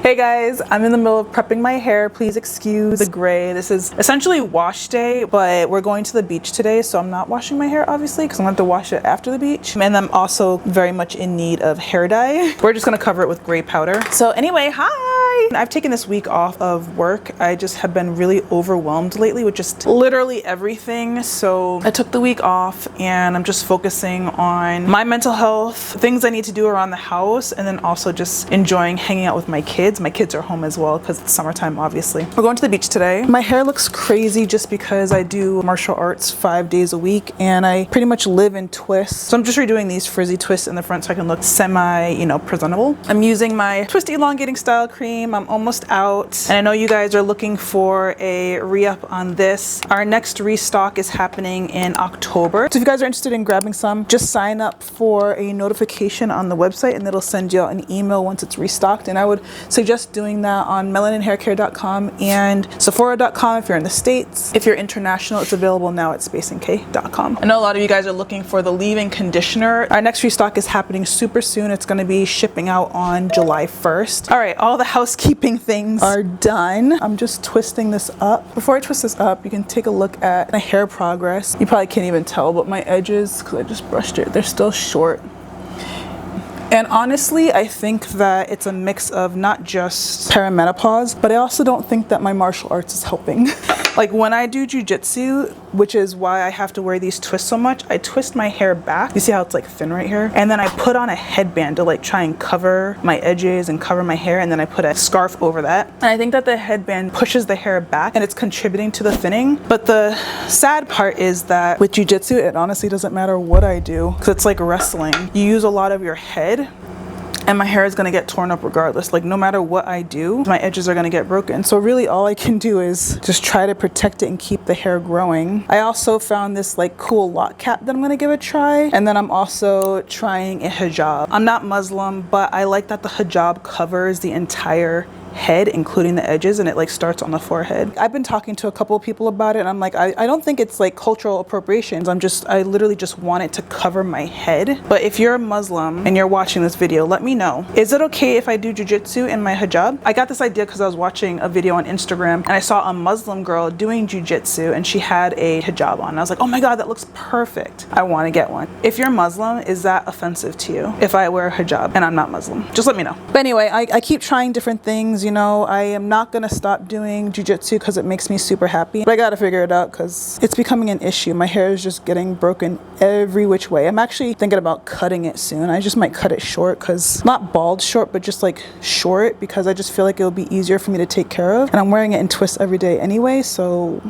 Hey guys, I'm in the middle of prepping my hair. Please excuse the gray. This is essentially wash day, but we're going to the beach today, so I'm not washing my hair obviously because I'm going to have to wash it after the beach. And I'm also very much in need of hair dye. We're just going to cover it with gray powder. So anyway, hi! I've taken this week off of work. I just have been really overwhelmed lately with just literally everything. So I took the week off and I'm just focusing on my mental health, things I need to do around the house, and then also just enjoying hanging out with my kids. My kids are home as well because it's summertime, obviously. We're going to the beach today. My hair looks crazy just because I do martial arts 5 days a week and I pretty much live in twists. So I'm just redoing these frizzy twists in the front so I can look semi, presentable. I'm using my twist elongating style cream. I'm almost out. And I know you guys are looking for a re-up on this. Our next restock is happening in October. So if you guys are interested in grabbing some, just sign up for a notification on the website and it'll send you out an email once it's restocked. And I would suggest doing that on melaninhaircare.com and sephora.com if you're in the States. If you're international, it's available now at spaceandk.com. I know a lot of you guys are looking for the leave-in conditioner. Our next restock is happening super soon. It's going to be shipping out on July 1st. All right, all the housekeeping things are done. I'm just twisting this up. Before I twist this up, you can take a look at my hair progress. You probably can't even tell, but my edges, because I just brushed it, they're still short. And honestly, I think that it's a mix of not just perimenopause, but I also don't think that my martial arts is helping. Like when I do jujitsu, which is why I have to wear these twists so much, I twist my hair back. You see how it's like thin right here? And then I put on a headband to like try and cover my edges and cover my hair. And then I put a scarf over that. And I think that the headband pushes the hair back and it's contributing to the thinning. But the sad part is that with jujitsu, it honestly doesn't matter what I do because it's like wrestling. You use a lot of your head and my hair is gonna get torn up regardless. Like no matter what I do, my edges are gonna get broken. So really all I can do is just try to protect it and keep the hair growing. I also found this like cool lock cap that I'm gonna give a try. And then I'm also trying a hijab. I'm not Muslim, but I like that the hijab covers the entire head, including the edges, and it like starts on the forehead. I've been talking to a couple of people about it and I'm like, I don't think it's like cultural appropriations. I literally just want it to cover my head. But if you're a Muslim and you're watching this video, let me know. Is it okay if I do jujitsu in my hijab? I got this idea because I was watching a video on Instagram and I saw a Muslim girl doing jujitsu and she had a hijab on. I was like, oh my God, that looks perfect. I want to get one. If you're Muslim, is that offensive to you if I wear a hijab and I'm not Muslim? Just let me know. But anyway, I keep trying different things. I am not gonna stop doing jujitsu because it makes me super happy, but I gotta figure it out because it's becoming an issue. My hair is just getting broken every which way. I'm actually thinking about cutting it soon. I just might cut it short, because not bald short, but just like short, because I just feel like it'll be easier for me to take care of. And I'm wearing it in twists every day anyway, so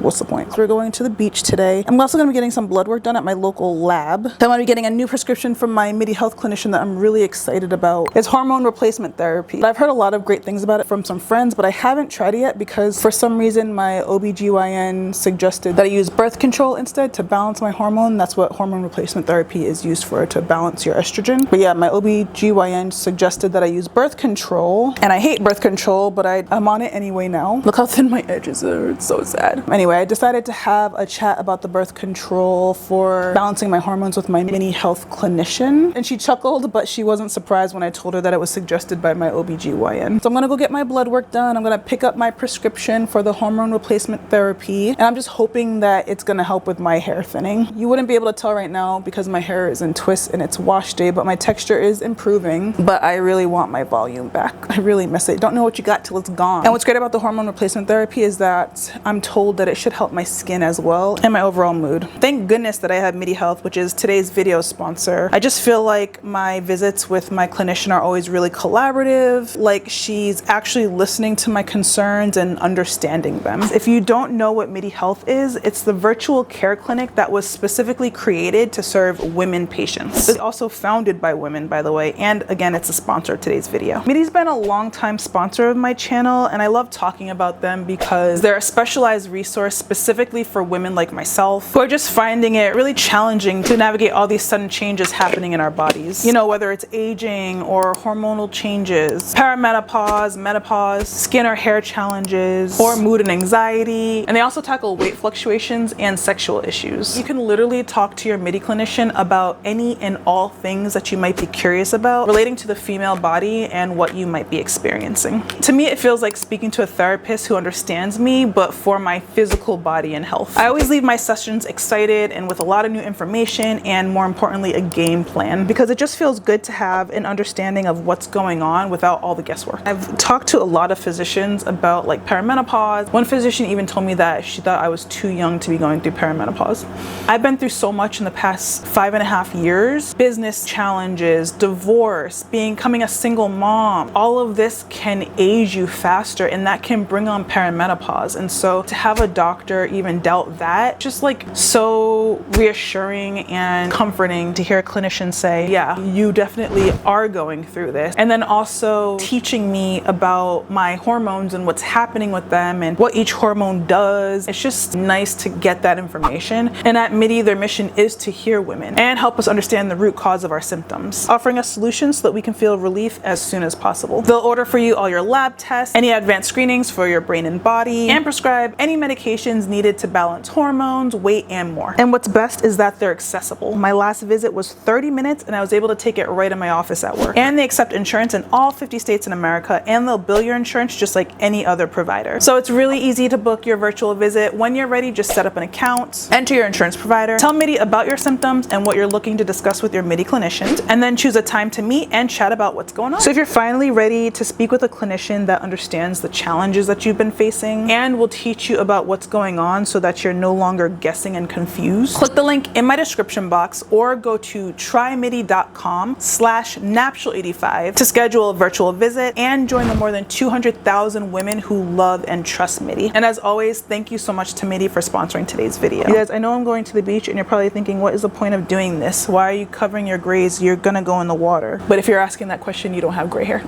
what's the point? So we're going to the beach today. I'm also going to be getting some blood work done at my local lab. I'm going to be getting a new prescription from my MIDI health clinician that I'm really excited about. It's hormone replacement therapy. I've heard a lot of great things about it from some friends, but I haven't tried it yet because for some reason my OBGYN suggested that I use birth control instead to balance my hormone. That's what hormone replacement therapy is used for, to balance your estrogen. But yeah, my OBGYN suggested that I use birth control, and I hate birth control, but I'm on it anyway now. Look how thin my edges are. It's so sad. Anyway, I decided to have a chat about the birth control for balancing my hormones with my MIDI health clinician. And she chuckled, but she wasn't surprised when I told her that it was suggested by my OBGYN. So I'm gonna go get my blood work done. I'm gonna pick up my prescription for the hormone replacement therapy. And I'm just hoping that it's gonna help with my hair thinning. You wouldn't be able to tell right now because my hair is in twists and it's wash day, but my texture is improving. But I really want my volume back. I really miss it. Don't know what you got till it's gone. And what's great about the hormone replacement therapy is that I'm told that it should help my skin as well and my overall mood. Thank goodness that I have MIDI Health, which is today's video sponsor. I just feel like my visits with my clinician are always really collaborative, like she's actually listening to my concerns and understanding them. If you don't know what MIDI Health is, it's the virtual care clinic that was specifically created to serve women patients. It's also founded by women, by the way, and again, it's a sponsor of today's video. MIDI's been a long time sponsor of my channel, and I love talking about them because they're a specialized resource resource specifically for women like myself who are just finding it really challenging to navigate all these sudden changes happening in our bodies. You know, whether it's aging or hormonal changes, perimenopause, menopause, skin or hair challenges, or mood and anxiety. And they also tackle weight fluctuations and sexual issues. You can literally talk to your MIDI clinician about any and all things that you might be curious about relating to the female body and what you might be experiencing. To me, it feels like speaking to a therapist who understands me, but for my physical body and health. I always leave my sessions excited and with a lot of new information and, more importantly, a game plan, because it just feels good to have an understanding of what's going on without all the guesswork. I've talked to a lot of physicians about like perimenopause. One physician even told me that she thought I was too young to be going through perimenopause. I've been through so much in the past 5.5 years. Business challenges, divorce, becoming a single mom. All of this can age you faster, and that can bring on perimenopause. And so to have a doctor even doubt that, just like so reassuring and comforting to hear a clinician say, yeah, you definitely are going through this. And then also teaching me about my hormones and what's happening with them and what each hormone does. It's just nice to get that information. And at MIDI, their mission is to hear women and help us understand the root cause of our symptoms, offering us solutions so that we can feel relief as soon as possible. They'll order for you all your lab tests, any advanced screenings for your brain and body, and prescribe any medications needed to balance hormones, weight, and more. And what's best is that they're accessible. My last visit was 30 minutes and I was able to take it right in my office at work. And they accept insurance in all 50 states in America, and they'll bill your insurance just like any other provider. So it's really easy to book your virtual visit. When you're ready, just set up an account, enter your insurance provider, tell MIDI about your symptoms and what you're looking to discuss with your MIDI clinicians, and then choose a time to meet and chat about what's going on. So if you're finally ready to speak with a clinician that understands the challenges that you've been facing and will teach you about what's going on so that you're no longer guessing and confused, click the link in my description box or go to trymidi.com/naptural85 to schedule a virtual visit and join the more than 200,000 women who love and trust MIDI. And as always, thank you so much to MIDI for sponsoring today's video. You guys, I know I'm going to the beach and you're probably thinking, what is the point of doing this? Why are you covering your grays? You're gonna go in the water. But if you're asking that question, you don't have gray hair.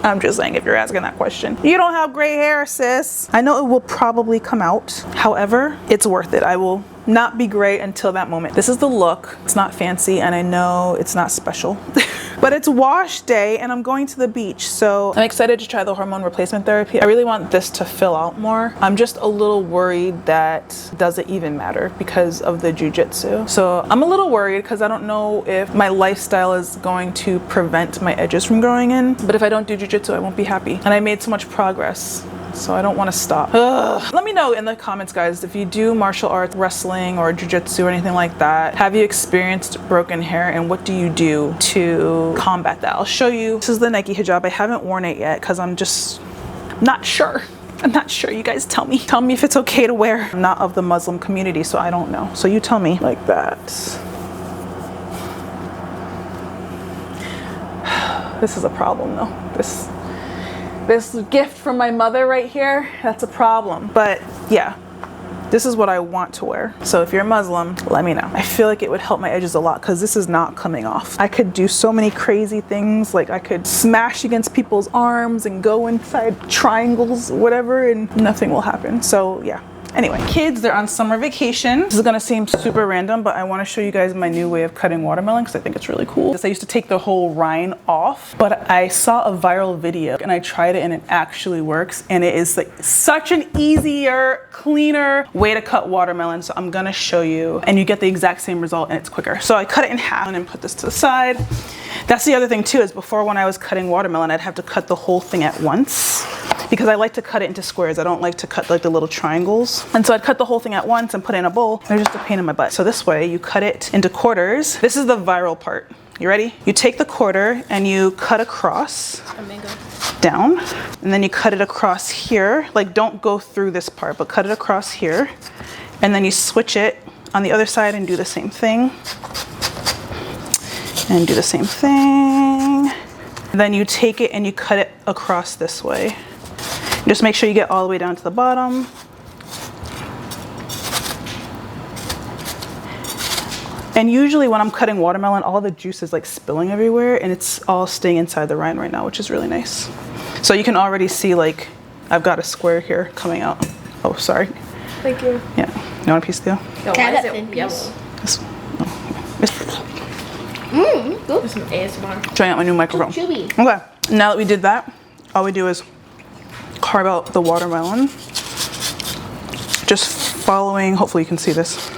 I'm just saying, if you're asking that question, you don't have gray hair, sis. I know it will probably come out. However, it's worth it. I will not be gray until that moment. This is the look. It's not fancy and I know it's not special, but it's wash day and I'm going to the beach. So I'm excited to try the hormone replacement therapy. I really want this to fill out more. I'm just a little worried that does it even matter because of the jujitsu. So I'm a little worried because I don't know if my lifestyle is going to prevent my edges from growing in, but if I don't do jujitsu, I won't be happy. And I made so much progress, so I don't want to stop. Ugh. Let me know in the comments, guys, if you do martial arts, wrestling, or jiu-jitsu or anything like that. Have you experienced broken hair and what do you do to combat that? I'll show you. This is the Nike hijab. I haven't worn it yet because I'm just not sure. I'm not sure. You guys tell me. Tell me if it's okay to wear. I'm not of the Muslim community, so I don't know. So you tell me. Like that. This is a problem though. This gift from my mother right here, that's a problem. But yeah, this is what I want to wear. So if you're Muslim, let me know. I feel like it would help my edges a lot because this is not coming off. I could do so many crazy things. Like I could smash against people's arms and go inside triangles, whatever, and nothing will happen. So yeah. Anyway, kids, they're on summer vacation. This is gonna seem super random, but I wanna show you guys my new way of cutting watermelon because I think it's really cool. I used to take the whole rind off, but I saw a viral video and I tried it and it actually works. And it is like such an easier, cleaner way to cut watermelon. So I'm gonna show you and you get the exact same result and it's quicker. So I cut it in half and then put this to the side. That's the other thing too, is before when I was cutting watermelon, I'd have to cut the whole thing at once, because I like to cut it into squares. I don't like to cut like the little triangles. And so I'd cut the whole thing at once and put it in a bowl. It was just a pain in my butt. So this way you cut it into quarters. This is the viral part. You ready? You take the quarter and you cut across, down, and then you cut it across here. Like don't go through this part, but cut it across here. And then you switch it on the other side and do the same thing. And do the same thing. Then you take it and you cut it across this way. Just make sure you get all the way down to the bottom. And usually when I'm cutting watermelon, all the juice is like spilling everywhere and it's all staying inside the rind right now, which is really nice. So you can already see like I've got a square here coming out. Oh, sorry. Thank you. Yeah. You want a piece, Theo? No, Can I why have is that it thin yellow? piece? This one. Good. There's some ASMR. Trying out my new microphone. Chewy. Okay. Now that we did that, all we do is carve out the watermelon. Just following, hopefully you can see this.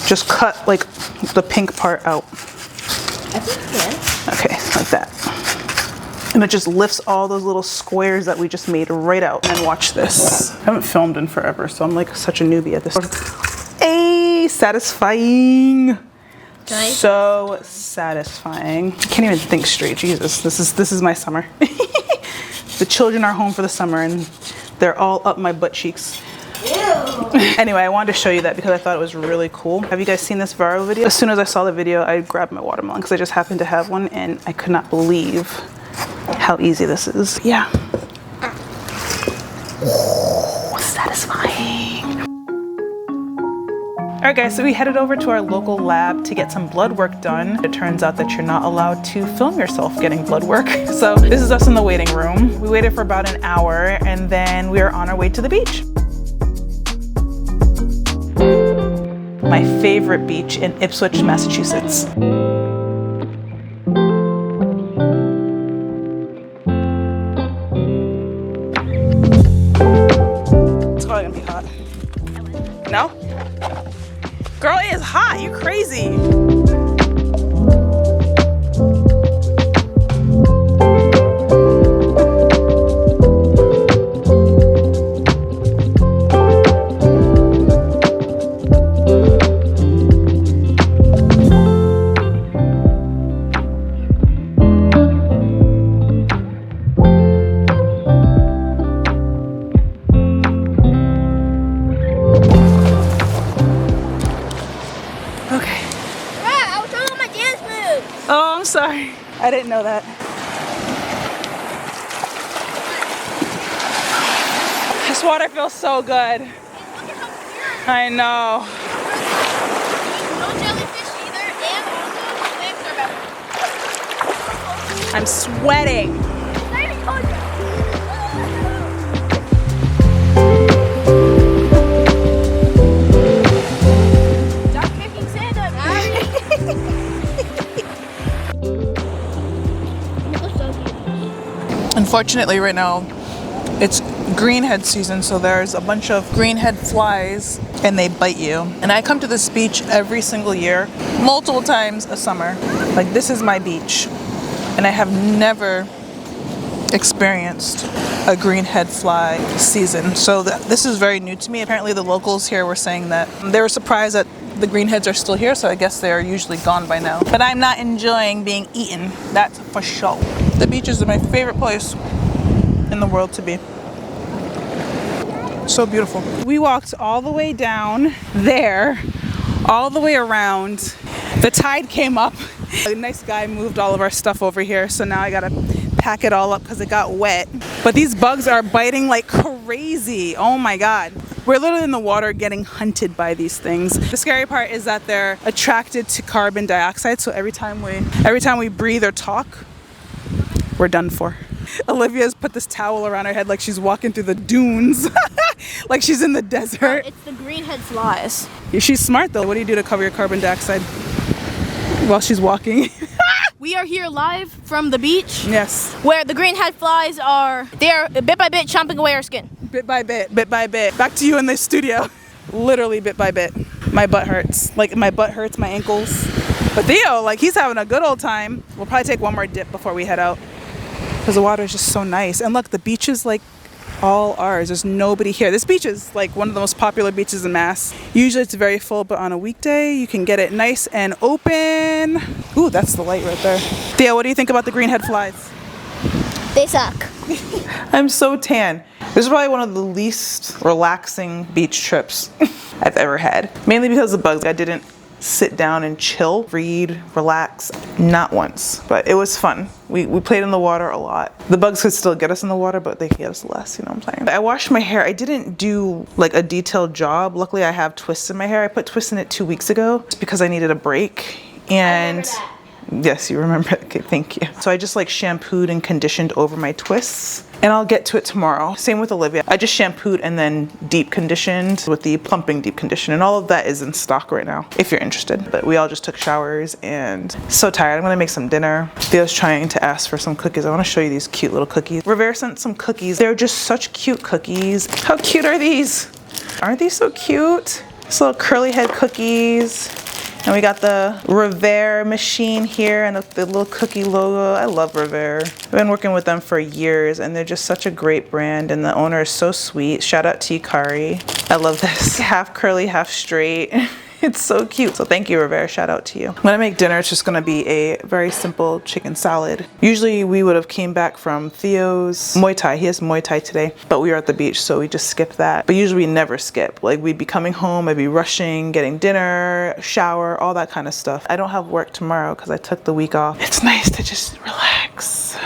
Just cut like the pink part out. I think you can. Okay, like that. And it just lifts all those little squares that we just made right out. And then watch this. I haven't filmed in forever, so I'm like such a newbie at this. Hey, satisfying. Nice. So satisfying. I can't even think straight. Jesus, this is my summer. The children are home for the summer and they're all up my butt cheeks. Anyway, I wanted to show you that because I thought it was really cool. Have you guys seen this viral video? As soon as I saw the video, I grabbed my watermelon because I just happened to have one and I could not believe how easy this is. Yeah. Oh, satisfying. All right guys, so we headed over to our local lab to get some blood work done. It turns out that you're not allowed to film yourself getting blood work. So this is us in the waiting room. We waited for about an hour and then we are on our way to the beach. My favorite beach in Ipswich, Massachusetts. It's probably gonna be hot. No? Girl, it is hot, you crazy. Oh, I'm sorry. I didn't know that. This water feels so good. I know. No jellyfish either, and also the waves are better. I'm sweating. Stop kicking sand at me. Unfortunately, right now, it's greenhead season, so there's a bunch of greenhead flies and they bite you. And I come to this beach every single year, multiple times a summer. Like, this is my beach. And I have never experienced a greenhead fly season. So this is very new to me. Apparently the locals here were saying that they were surprised that the greenheads are still here, so I guess they're usually gone by now. But I'm not enjoying being eaten, that's for sure. The beaches are my favorite place in the world to be. So beautiful. We walked all the way down there, all the way around. The tide came up. A nice guy moved all of our stuff over here, so now I gotta pack it all up because it got wet. But these bugs are biting like crazy. Oh my God. We're literally in the water getting hunted by these things. The scary part is that they're attracted to carbon dioxide, so every time we breathe or talk, we're done for. Olivia's put this towel around her head like she's walking through the dunes. Like she's in the desert. It's the greenhead flies. She's smart though. What do you do to cover your carbon dioxide while she's walking? We are here live from the beach. Yes. Where the greenhead flies are bit by bit chomping away our skin. Bit by bit, bit by bit. Back to you in the studio. Literally bit by bit. My butt hurts. Like my butt hurts, my ankles. But Theo, like he's having a good old time. We'll probably take one more dip before we head out. Because the water is just so nice. And look, the beach is like all ours. There's nobody here. This beach is like one of the most popular beaches in Mass. Usually it's very full, but on a weekday you can get it nice and open. Ooh, that's the light right there. Theo, what do you think about the greenhead flies? They suck. I'm so tan. This is probably one of the least relaxing beach trips I've ever had. Mainly because of the bugs. I didn't sit down and chill, read, relax, not once, but it was fun. We played in the water a lot. The bugs could still get us in the water, but they could get us less, you know what I'm saying? I washed my hair. I didn't do like a detailed job. Luckily I have twists in my hair. I put twists in it 2 weeks ago just because I needed a break. And yes, you remember. Okay, thank you. So I just like shampooed and conditioned over my twists. and I'll get to it tomorrow. Same with Olivia. I just shampooed and then deep conditioned with the plumping deep condition, and all of that is in stock right now if you're interested. But we all just took showers and so tired. I'm gonna make some dinner. Theo's trying to ask for some cookies. I want to show you these cute little cookies. Rivera sent some cookies. They're just such cute cookies. How cute are these? Aren't these so cute? These little curly head cookies. And we got the Rivera machine here and the little cookie logo. I love Rivera. I've been working with them for years and they're just such a great brand, and the owner is so sweet. Shout out to you, Kari. I love this. Half curly, half straight. It's so cute. So thank you, Rivera. Shout out to you. When I make dinner, it's just gonna be a very simple chicken salad. Usually we would have came back from Theo's Muay Thai. He has Muay Thai today, but we were at the beach, so we just skipped that. But usually we never skip. Like, we'd be coming home, I'd be rushing, getting dinner, shower, all that kind of stuff. I don't have work tomorrow because I took the week off. It's nice to just relax.